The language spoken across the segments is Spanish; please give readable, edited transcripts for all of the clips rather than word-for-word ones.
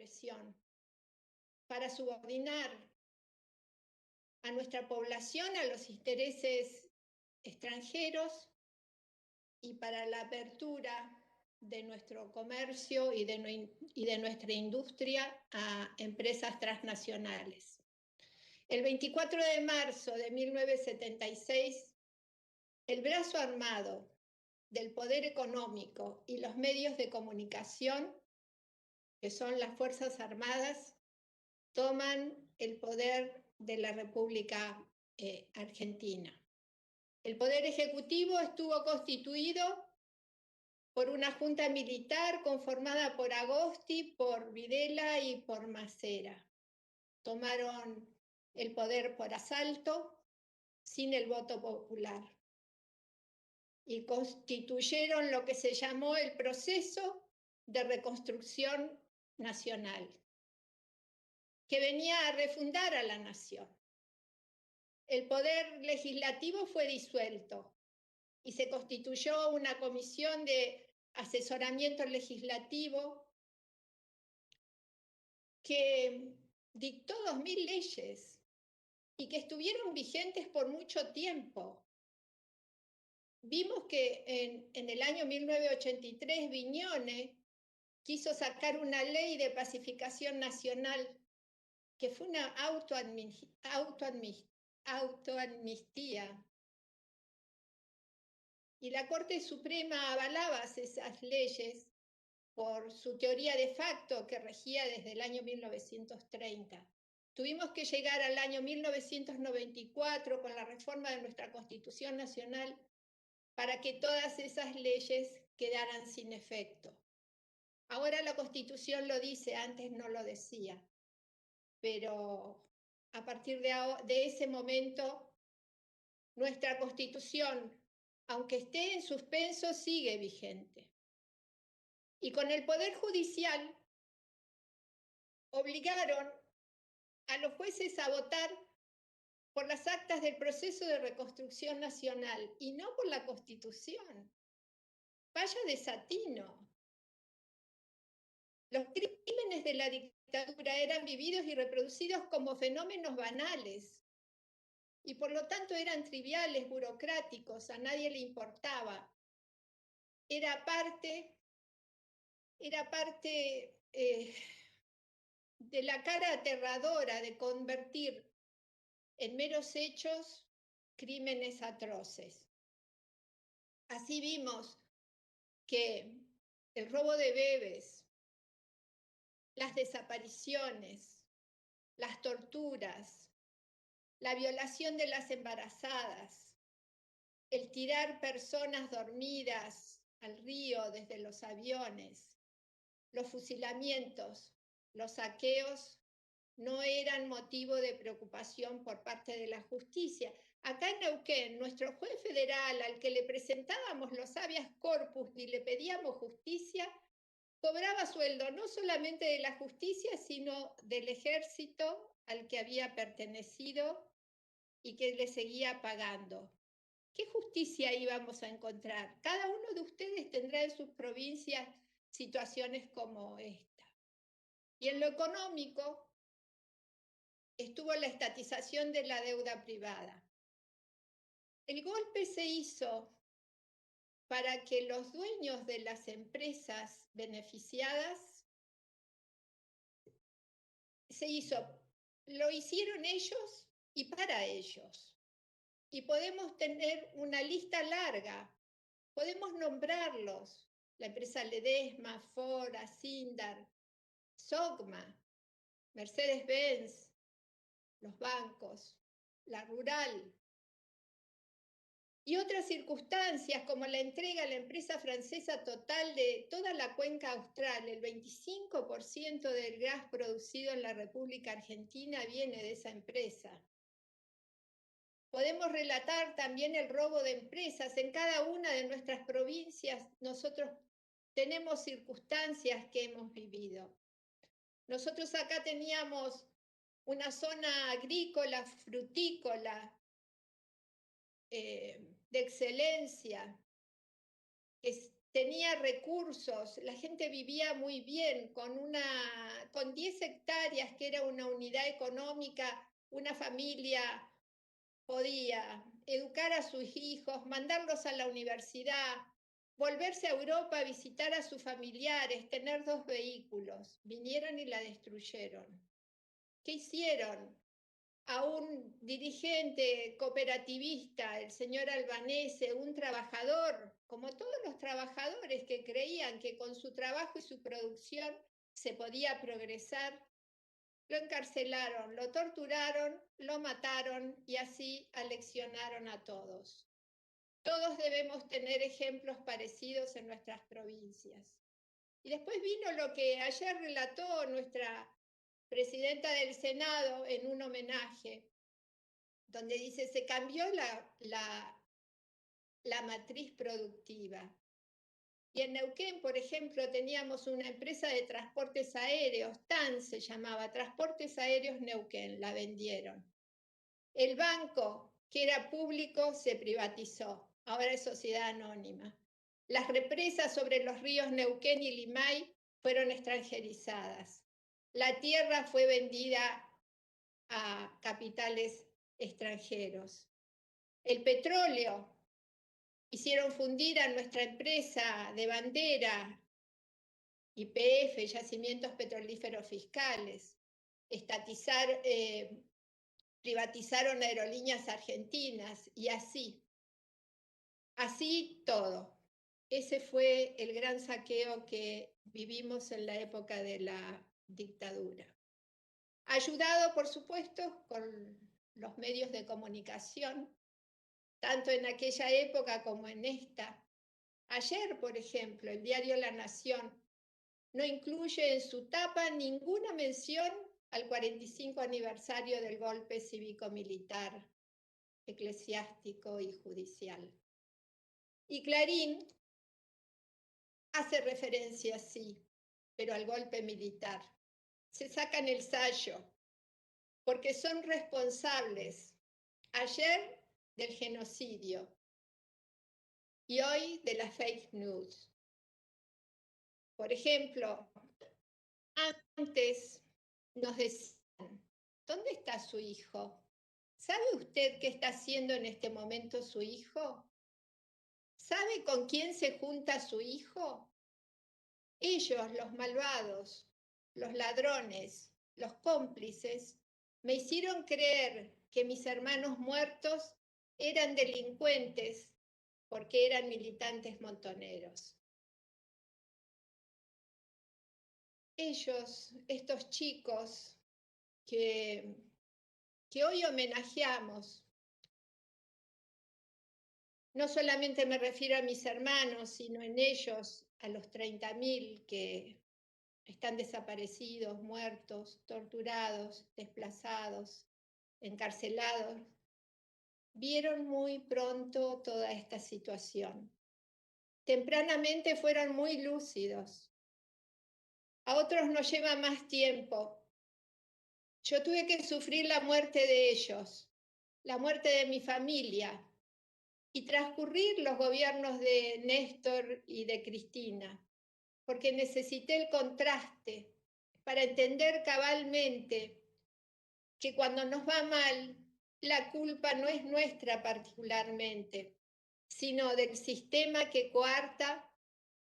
inversión, para subordinar a nuestra población a los intereses extranjeros y para la apertura de nuestro comercio y de nuestra industria a empresas transnacionales. El 24 de marzo de 1976, el brazo armado del poder económico y los medios de comunicación, que son las Fuerzas Armadas, toman el poder de la República Argentina. El poder ejecutivo estuvo constituido por una junta militar conformada por Agosti, por Videla y por Macera. Tomaron el poder por asalto, sin el voto popular, y constituyeron lo que se llamó el proceso de reconstrucción nacional, que venía a refundar a la nación. El poder legislativo fue disuelto y se constituyó una comisión de asesoramiento legislativo que dictó 2000 leyes y que estuvieron vigentes por mucho tiempo. Vimos que en el año 1983 Viñone quiso sacar una ley de pacificación nacional que fue una autoamnistía. Y la Corte Suprema avalaba esas leyes por su teoría de facto que regía desde el año 1930. Tuvimos que llegar al año 1994 con la reforma de nuestra Constitución Nacional para que todas esas leyes quedaran sin efecto. Ahora la Constitución lo dice, antes no lo decía, pero a partir de ese momento nuestra Constitución, aunque esté en suspenso, sigue vigente. Y con el Poder Judicial obligaron a los jueces a votar por las actas del proceso de reconstrucción nacional y no por la Constitución. Vaya desatino. Los crímenes de la dictadura eran vividos y reproducidos como fenómenos banales y por lo tanto eran triviales, burocráticos, a nadie le importaba. Era parte de la cara aterradora de convertir en meros hechos crímenes atroces. Así vimos que el robo de bebés, las desapariciones, las torturas, la violación de las embarazadas, el tirar personas dormidas al río desde los aviones, los fusilamientos, los saqueos, no eran motivo de preocupación por parte de la justicia. Acá en Neuquén, nuestro juez federal, al que le presentábamos los habeas corpus y le pedíamos justicia, cobraba sueldo no solamente de la justicia, sino del ejército al que había pertenecido y que le seguía pagando. ¿Qué justicia íbamos a encontrar? Cada uno de ustedes tendrá en sus provincias situaciones como esta. Y en lo económico estuvo la estatización de la deuda privada. El golpe se hizo para que los dueños de las empresas beneficiadas lo hicieron ellos y para ellos. Y podemos tener una lista larga, podemos nombrarlos, la empresa Ledesma, Ford, Asindar, Sogma, Mercedes-Benz, los bancos, la Rural, y otras circunstancias como la entrega a la empresa francesa total de toda la cuenca austral. El 25% del gas producido en la República Argentina viene de esa empresa. Podemos relatar también el robo de empresas. En cada una de nuestras provincias nosotros tenemos circunstancias que hemos vivido. Nosotros acá teníamos una zona agrícola, frutícola, de excelencia, que tenía recursos, la gente vivía muy bien, con 10 hectáreas, que era una unidad económica, una familia podía educar a sus hijos, mandarlos a la universidad, volverse a Europa a visitar a sus familiares, tener 2 vehículos. Vinieron y la destruyeron. ¿Qué hicieron? A un dirigente cooperativista, el señor Albanese, un trabajador, como todos los trabajadores que creían que con su trabajo y su producción se podía progresar, lo encarcelaron, lo torturaron, lo mataron y así aleccionaron a todos. Todos debemos tener ejemplos parecidos en nuestras provincias. Y después vino lo que ayer relató nuestra presidenta del Senado en un homenaje, donde dice, se cambió la matriz productiva. Y en Neuquén, por ejemplo, teníamos una empresa de transportes aéreos, TAN se llamaba, Transportes Aéreos Neuquén, la vendieron. El banco, que era público, se privatizó, ahora es sociedad anónima. Las represas sobre los ríos Neuquén y Limay fueron extranjerizadas. La tierra fue vendida a capitales extranjeros. El petróleo, hicieron fundir a nuestra empresa de bandera, YPF, Yacimientos Petrolíferos Fiscales, privatizaron aerolíneas argentinas y así todo. Ese fue el gran saqueo que vivimos en la época de la dictadura. Ayudado, por supuesto, con los medios de comunicación, tanto en aquella época como en esta. Ayer, por ejemplo, el diario La Nación no incluye en su tapa ninguna mención al 45 aniversario del golpe cívico-militar, eclesiástico y judicial. Y Clarín hace referencia, sí, pero al golpe militar. Se sacan el sayo, porque son responsables ayer del genocidio y hoy de las fake news. Por ejemplo, antes nos decían, ¿dónde está su hijo? ¿Sabe usted qué está haciendo en este momento su hijo? ¿Sabe con quién se junta su hijo? Ellos, los malvados, los ladrones, los cómplices, me hicieron creer que mis hermanos muertos eran delincuentes porque eran militantes montoneros. Ellos, estos chicos que hoy homenajeamos, no solamente me refiero a mis hermanos, sino en ellos a los 30.000 que están desaparecidos, muertos, torturados, desplazados, encarcelados, vieron muy pronto toda esta situación. Tempranamente fueron muy lúcidos. A otros nos lleva más tiempo. Yo tuve que sufrir la muerte de ellos, la muerte de mi familia, y transcurrir los gobiernos de Néstor y de Cristina, porque necesité el contraste para entender cabalmente que cuando nos va mal, la culpa no es nuestra particularmente, sino del sistema que coarta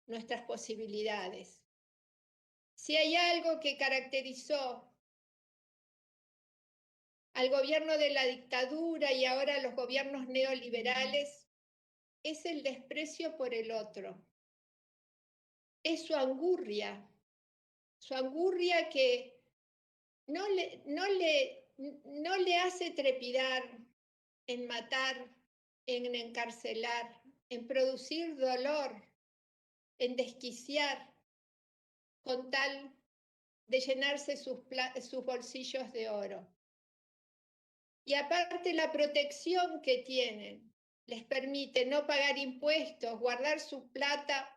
nuestras posibilidades. Si hay algo que caracterizó al gobierno de la dictadura y ahora a los gobiernos neoliberales, es el desprecio por el otro. Es su angurria que no le hace trepidar en matar, en encarcelar, en producir dolor, en desquiciar, con tal de llenarse sus bolsillos de oro. Y aparte la protección que tienen les permite no pagar impuestos, guardar su plata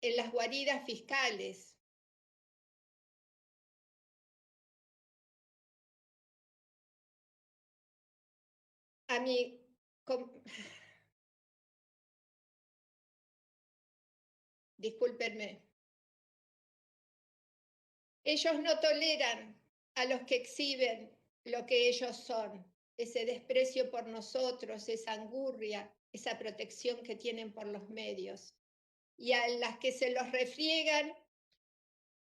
en las guaridas fiscales. A mí, discúlpenme. Ellos no toleran a los que exhiben lo que ellos son, ese desprecio por nosotros, esa angurria, esa protección que tienen por los medios. Y a las que se los refriegan,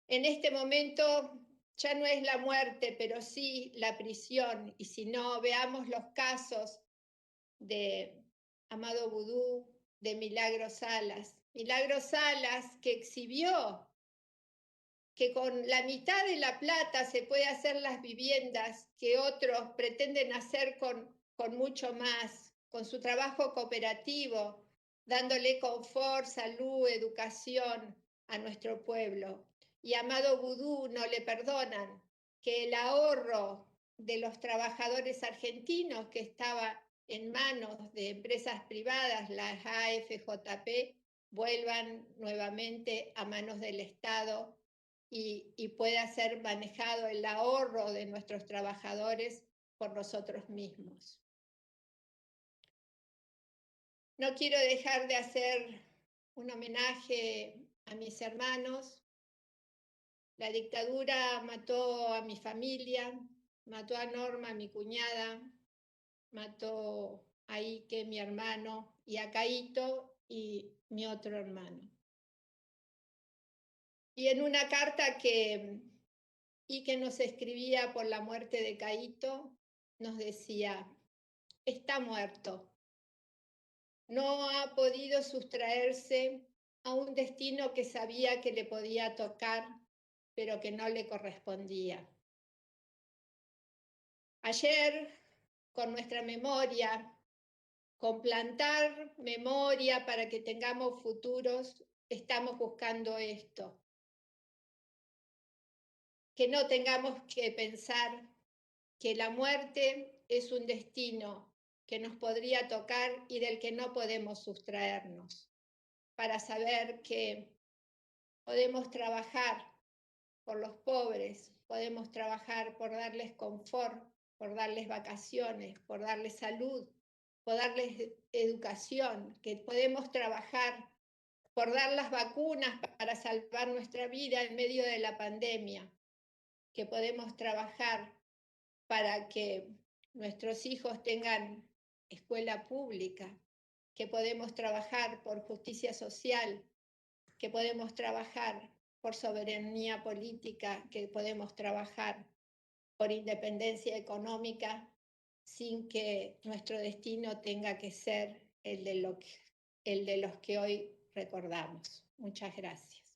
en este momento ya no es la muerte, pero sí la prisión. Y si no, veamos los casos de Amado Vudú, de Milagros Salas. Milagros Salas, que exhibió que con la mitad de la plata se puede hacer las viviendas que otros pretenden hacer con mucho más, con su trabajo cooperativo, dándole confort, salud, educación a nuestro pueblo. Y Amado Vudú no le perdonan que el ahorro de los trabajadores argentinos que estaba en manos de empresas privadas, las AFJP, vuelvan nuevamente a manos del Estado y pueda ser manejado el ahorro de nuestros trabajadores por nosotros mismos. No quiero dejar de hacer un homenaje a mis hermanos. La dictadura mató a mi familia, mató a Norma, mi cuñada, mató a Ike, mi hermano, y a Caíto y mi otro hermano. Y en una carta que nos escribía por la muerte de Caíto, nos decía: está muerto, no ha podido sustraerse a un destino que sabía que le podía tocar, pero que no le correspondía. Ayer, con nuestra memoria, con plantar memoria para que tengamos futuros, estamos buscando esto. Que no tengamos que pensar que la muerte es un destino que nos podría tocar y del que no podemos sustraernos, para saber que podemos trabajar por los pobres, podemos trabajar por darles confort, por darles vacaciones, por darles salud, por darles educación, que podemos trabajar por dar las vacunas para salvar nuestra vida en medio de la pandemia, que podemos trabajar para que nuestros hijos tengan escuela pública, que podemos trabajar por justicia social, que podemos trabajar por soberanía política, que podemos trabajar por independencia económica, sin que nuestro destino tenga que ser el de los que hoy recordamos. Muchas gracias.